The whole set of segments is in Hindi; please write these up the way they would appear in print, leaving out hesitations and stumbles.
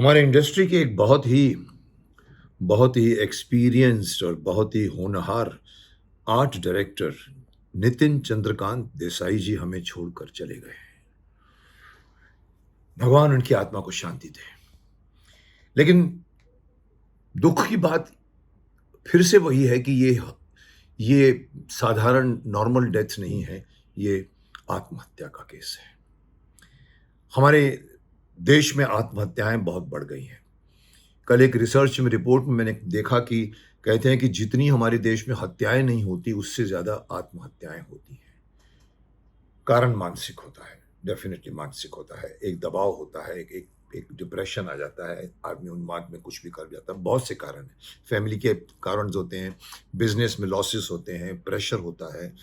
हमारे इंडस्ट्री के एक बहुत ही एक्सपीरियंस्ड और बहुत ही होनहार आर्ट डायरेक्टर नितिन चंद्रकांत देसाई जी हमें छोड़कर चले गए। भगवान उनकी आत्मा को शांति दे। लेकिन दुख की बात फिर से वही है कि ये साधारण नॉर्मल डेथ नहीं है, ये आत्महत्या का केस है। हमारे देश में आत्महत्याएं बहुत बढ़ गई हैं। कल एक रिसर्च में रिपोर्ट में मैंने देखा कि कहते हैं कि जितनी हमारे देश में हत्याएं नहीं होती, उससे ज़्यादा आत्महत्याएं होती हैं। कारण मानसिक होता है, डेफिनेटली मानसिक होता है। एक दबाव होता है, एक डिप्रेशन आ जाता है, आदमी उन्माद में कुछ भी कर जाता है। बहुत से कारण हैं, फैमिली के कारण होते हैं, बिजनेस में लॉसेस होते हैं, प्रेशर होता है।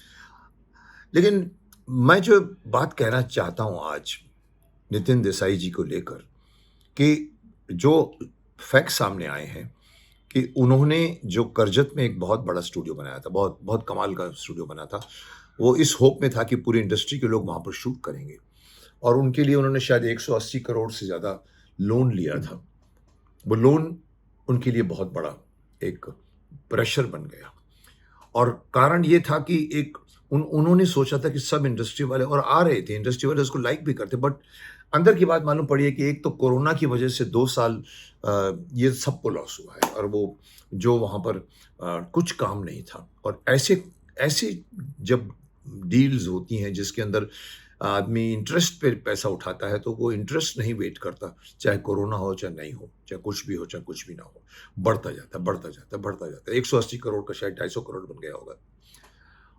लेकिन मैं जो बात कहना चाहता हूँ आज नितिन देसाई जी को लेकर, कि जो फैक्ट सामने आए हैं कि उन्होंने जो करजत में एक बहुत बड़ा स्टूडियो बनाया था, बहुत बहुत कमाल का स्टूडियो बना था। वो इस होप में था कि पूरी इंडस्ट्री के लोग वहाँ पर शूट करेंगे, और उनके लिए उन्होंने शायद 180 करोड़ से ज़्यादा लोन लिया था। वो लोन उनके लिए बहुत बड़ा एक प्रेशर बन गया, और कारण ये था कि उन्होंने सोचा था कि सब इंडस्ट्री वाले और आ रहे थे, इंडस्ट्री वाले उसको लाइक भी करते, बट अंदर की बात मालूम पड़ी है कि एक तो कोरोना की वजह से 2 साल ये सबको लॉस हुआ है, और वो जो वहाँ पर कुछ काम नहीं था। और ऐसे ऐसे जब डील्स होती हैं जिसके अंदर आदमी इंटरेस्ट पे पैसा उठाता है, तो वो इंटरेस्ट नहीं वेट करता, चाहे कोरोना हो चाहे नहीं हो, चाहे कुछ भी हो चाहे कुछ भी ना हो, बढ़ता जाता है, बढ़ता जाता है, बढ़ता जाता है। 180 करोड़ का शायद 250 करोड़ बन गया होगा,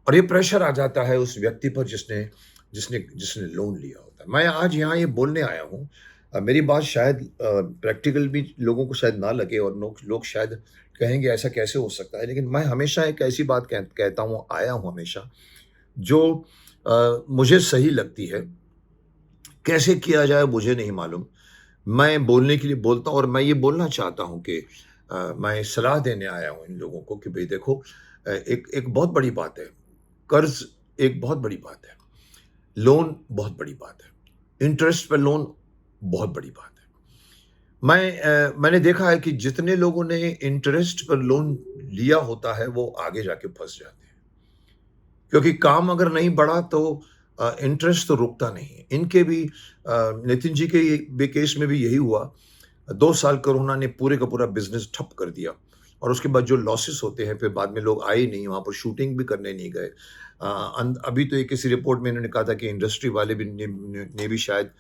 और ये प्रेशर आ जाता है उस व्यक्ति पर जिसने जिसने जिसने लोन लिया होता है। मैं आज यहाँ ये बोलने आया हूँ, मेरी बात शायद प्रैक्टिकल भी लोगों को शायद ना लगे, और लोग शायद कहेंगे ऐसा कैसे हो सकता है, लेकिन मैं हमेशा एक ऐसी बात कहता हूँ, आया हूँ हमेशा, जो मुझे सही लगती है। कैसे किया जाए मुझे नहीं मालूम, मैं बोलने के लिए बोलता हूँ, और मैं ये बोलना चाहता हूँ कि मैं सलाह देने आया हूँ इन लोगों को कि भाई देखो, एक एक बहुत बड़ी बात है, कर्ज एक बहुत बड़ी बात है, लोन बहुत बड़ी बात है, इंटरेस्ट पर लोन बहुत बड़ी बात है। मैंने देखा है कि जितने लोगों ने इंटरेस्ट पर लोन लिया होता है, वो आगे जाके फंस जाते हैं, क्योंकि काम अगर नहीं बढ़ा तो इंटरेस्ट तो रुकता नहीं है। इनके भी नितिन जी के भी केस में भी यही हुआ। 2 साल कोरोना ने पूरे का पूरा बिजनेस ठप कर दिया, और उसके बाद जो लॉसेस होते हैं, फिर बाद में लोग आए नहीं, वहाँ पर शूटिंग भी करने नहीं गए। अभी तो एक किसी रिपोर्ट में इन्होंने कहा था कि इंडस्ट्री वाले भी ने भी शायद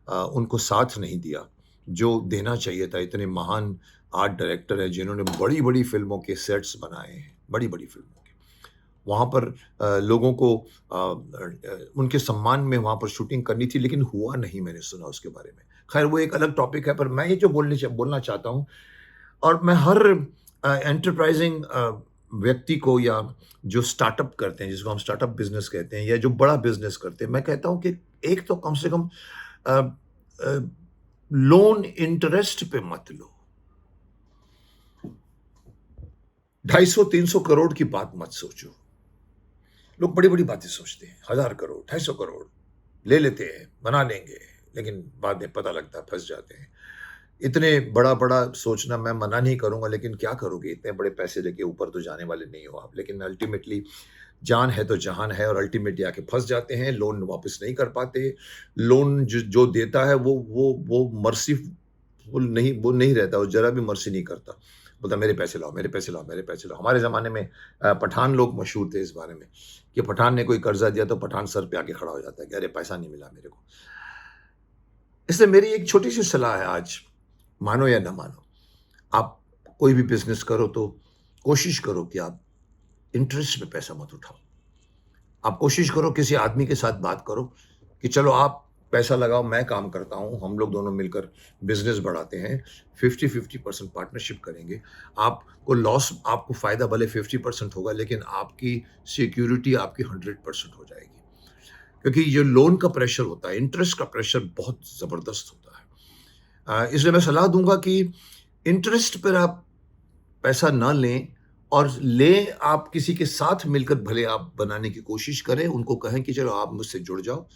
उनको साथ नहीं दिया जो देना चाहिए था। इतने महान आर्ट डायरेक्टर हैं जिन्होंने बड़ी बड़ी फिल्मों के सेट्स बनाए हैं, बड़ी बड़ी फिल्मों के, वहाँ पर लोगों को उनके सम्मान में वहाँ पर शूटिंग करनी थी, लेकिन हुआ नहीं, मैंने सुना उसके बारे में। खैर वो एक अलग टॉपिक है, पर मैं ये जो बोलना चाहता हूँ, और मैं हर एंटरप्राइजिंग व्यक्ति को, या जो स्टार्टअप करते हैं, जिसको हम स्टार्टअप बिजनेस कहते हैं, या जो बड़ा बिजनेस करते हैं, मैं कहता हूँ कि एक तो कम से कम लोन इंटरेस्ट पे मत लो। 250-300 करोड़ की बात मत सोचो। लोग बड़ी बड़ी बातें सोचते हैं, 1000 करोड़ 250 करोड़ ले लेते हैं, बना लेंगे, लेकिन बाद में पता लगता है फंस जाते हैं। इतने बड़ा बड़ा सोचना मैं मना नहीं करूंगा, लेकिन क्या करोगे, इतने बड़े पैसे लेके ऊपर तो जाने वाले नहीं हो आप। लेकिन अल्टीमेटली जान है तो जहान है, और अल्टीमेटली आके फंस जाते हैं, लोन वापस नहीं कर पाते। लोन जो देता है वो मर्सीफुल नहीं, वो नहीं रहता, वो जरा भी मर्सी नहीं करता, बोलता मेरे पैसे लाओ, मेरे पैसे लाओ, मेरे पैसे लाओ। हमारे ज़माने में पठान लोग मशहूर थे इस बारे में, कि पठान ने कोई कर्जा दिया तो पठान सर पे आके खड़ा हो जाता है कि अरे पैसा नहीं मिला मेरे को। इसलिए मेरी एक छोटी सी सलाह है आज, मानो या ना मानो, आप कोई भी बिजनेस करो तो कोशिश करो कि आप इंटरेस्ट में पैसा मत उठाओ। आप कोशिश करो, किसी आदमी के साथ बात करो कि चलो आप पैसा लगाओ, मैं काम करता हूँ, हम लोग दोनों मिलकर बिजनेस बढ़ाते हैं, 50-50% पार्टनरशिप करेंगे। आपको लॉस, आपको फ़ायदा भले 50% होगा, लेकिन आपकी सिक्योरिटी आपकी 100% हो जाएगी। क्योंकि ये लोन का प्रेशर होता है, इंटरेस्ट का प्रेशर बहुत ज़बरदस्त होता है। इसलिए मैं सलाह दूंगा कि इंटरेस्ट पर आप पैसा ना लें, और लें आप किसी के साथ मिलकर भले आप बनाने की कोशिश करें, उनको कहें कि चलो आप मुझसे जुड़ जाओ।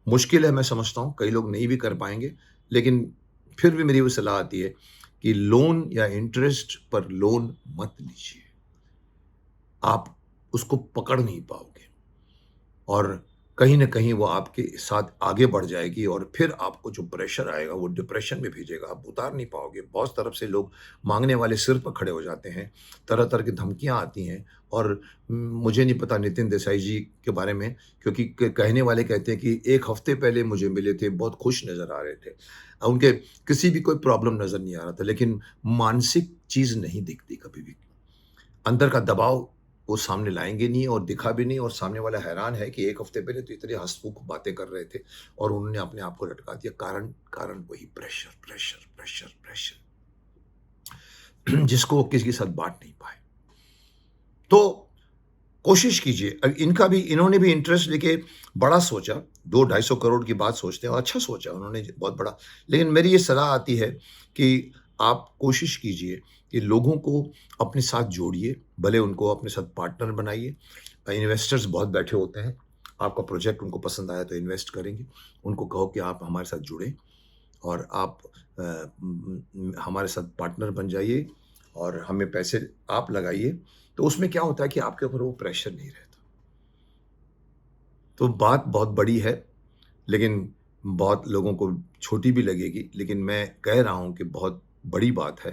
मुश्किल है, मैं समझता हूँ, कई लोग नहीं भी कर पाएंगे, लेकिन फिर भी मेरी वो सलाह आती है कि लोन या इंटरेस्ट पर लोन मत लीजिए। आप उसको पकड़ नहीं पाओगे और कहीं न कहीं वो आपके साथ आगे बढ़ जाएगी और फिर आपको जो प्रेशर आएगा वो डिप्रेशन में भेजेगा, आप उतार नहीं पाओगे। बहुत तरफ से लोग माँगने वाले सिर पर खड़े हो जाते हैं, तरह-तरह की धमकियाँ आती हैं और मुझे नहीं पता नितिन देसाई जी के बारे में, क्योंकि क कहने वाले कहते हैं कि 1 हफ्ते पहले मुझे मिले थे, बहुत खुश नज़र आ रहे थे। उनके किसी भी कोई प्रॉब्लम नज़र नहीं आ रहा था, लेकिन मानसिक चीज़ नहीं दिखती कभी भी। अंदर का दबाव वो सामने लाएँगे नहीं और दिखा भी नहीं और सामने वाला हैरान है कि 1 हफ्ते पहले तो इतने हँसमुख बातें कर रहे थे और उन्होंने अपने आप को लटका दिया। कारण कारण वही प्रेशर, प्रेशर, प्रेशर, प्रेशर जिसको वो किसी के साथ बाँट नहीं पाए। तो कोशिश कीजिए, इनका भी इन्होंने भी इंटरेस्ट लेके बड़ा सोचा, 2 ढाई सौ करोड़ की बात सोचते हैं और अच्छा सोचा उन्होंने बहुत बड़ा। लेकिन मेरी ये सलाह आती है कि आप कोशिश कीजिए कि लोगों को अपने साथ जोड़िए, भले उनको अपने साथ पार्टनर बनाइए। इन्वेस्टर्स बहुत बैठे होते हैं, आपका प्रोजेक्ट उनको पसंद आया तो इन्वेस्ट करेंगे। उनको कहो कि आप हमारे साथ जुड़ें और आप हमारे साथ पार्टनर बन जाइए और हमें पैसे आप लगाइए। तो उसमें क्या होता है कि आपके ऊपर वो प्रेशर नहीं रहता। तो बात बहुत बड़ी है, लेकिन बहुत लोगों को छोटी भी लगेगी, लेकिन मैं कह रहा हूँ कि बहुत बड़ी बात है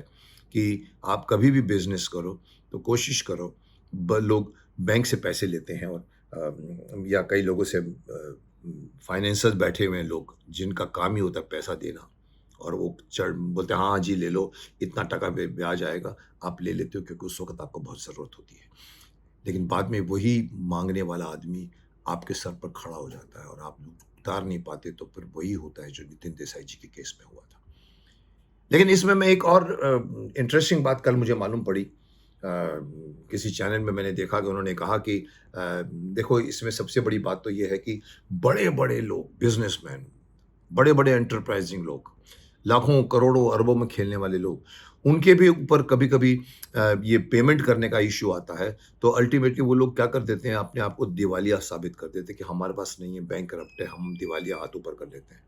कि आप कभी भी बिज़नेस करो, तो कोशिश करो। लोग बैंक से पैसे लेते हैं और या कई लोगों से फाइनेंसर्स बैठे हुए हैं लोग, जिनका काम ही होता है पैसा देना और वो चढ़ बोलते हैं, "हाँ जी, ले लो, इतना टका ब्याज आएगा।" आप ले लेते हो क्योंकि उस वक़्त आपको बहुत ज़रूरत होती है। लेकिन बाद में वही माँगने वाला आदमी आपके सर पर खड़ा हो जाता है और आप उतार नहीं पाते, तो फिर वही होता है जो नितिन देसाई जी के केस में हुआ था। लेकिन इसमें मैं एक और इंटरेस्टिंग बात कल मुझे मालूम पड़ी। किसी चैनल में मैंने देखा कि उन्होंने कहा कि देखो, इसमें सबसे बड़ी बात तो ये है कि बड़े-बड़े लोग, बिज़नेसमैन, बड़े-बड़े एंटरप्राइज़िंग लोग, लाखों, करोड़ों, अरबों में खेलने वाले लोग, उनके भी ऊपर कभी-कभी ये पेमेंट करने का इश्यू आता है, तो अल्टीमेटली वो लोग क्या कर देते हैं, अपने आप को दिवालिया साबित कर देते हैं कि हमारे पास नहीं है, बैंक करप्ट है, हम दिवालिया हाथ ऊपर कर लेते हैं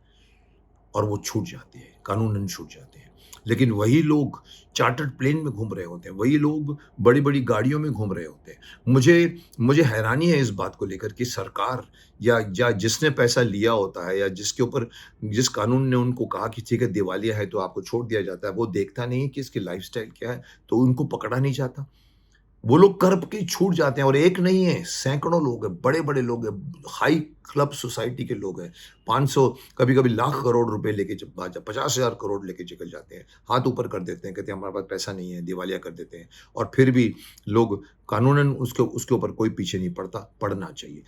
और वो छूट जाती है, कानूनन छूट जाते हैं। लेकिन वही लोग चार्टर्ड प्लेन में घूम रहे होते हैं, वही लोग बड़ी-बड़ी गाड़ियों में घूम रहे होते हैं। मुझे मुझे हैरानी है इस बात को लेकर कि सरकार या जिसने पैसा लिया होता है या जिसके ऊपर जिस कानून ने उनको कहा कि ठीक है दिवालिया है तो आपको छोड़ दिया जाता है, वो देखता नहीं है कि इसकी लाइफ़स्टाइल क्या है, तो उनको पकड़ा नहीं जाता। वो लोग कर्ब के छूट जाते हैं और एक नहीं है, सैकड़ों लोग हैं, बड़े-बड़े लोग हैं, हाई क्लब सोसाइटी के लोग हैं। 500 कभी-कभी लाख करोड़ रुपए लेके 50,000 करोड़ लेके निकल जाते हैं। हाथ ऊपर कर देते हैं, कहते हैं हमारे पास पैसा नहीं है, दिवालिया कर देते हैं और फिर भी लोग कानूनन उसके उसके ऊपर कोई पीछे नहीं पड़ता, पड़ना चाहिए।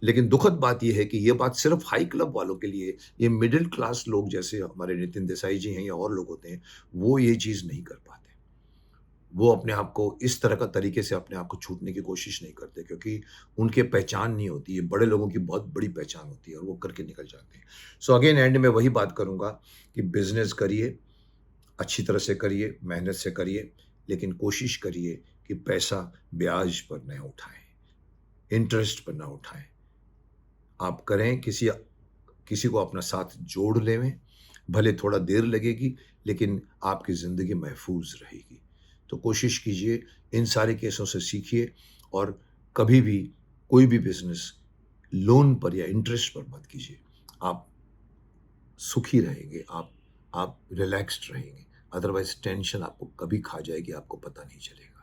लेकिन दुखद बात ये है कि ये बात सिर्फ़ हाई क्लब वालों के लिए, ये मिडल क्लास लोग जैसे हमारे नितिन देसाई जी हैं या और लोग होते हैं, वो ये चीज़ नहीं कर पाते। वो अपने आप को इस तरह का तरीके से अपने आप को छूटने की कोशिश नहीं करते, क्योंकि उनकी पहचान नहीं होती है, बड़े लोगों की बहुत बड़ी पहचान होती है और वो करके निकल जाते हैं। सो अगेन एंड में वही बात करूँगा कि बिज़नेस करिए, अच्छी तरह से करिए, मेहनत से करिए, लेकिन कोशिश करिए कि पैसा ब्याज पर न उठाएँ, इंटरेस्ट पर ना उठाएँ। आप करें, किसी को अपना साथ जोड़ लेवें, भले थोड़ा देर लगेगी, लेकिन आपकी ज़िंदगी महफूज़ रहेगी। तो कोशिश कीजिए, इन सारे केसों से सीखिए और कभी भी कोई भी बिज़नेस लोन पर या इंटरेस्ट पर मत कीजिए। आप सुखी रहेंगे, आप रिलैक्स्ड रहेंगे, अदरवाइज़ टेंशन आपको कभी खा जाएगी, आपको पता नहीं चलेगा।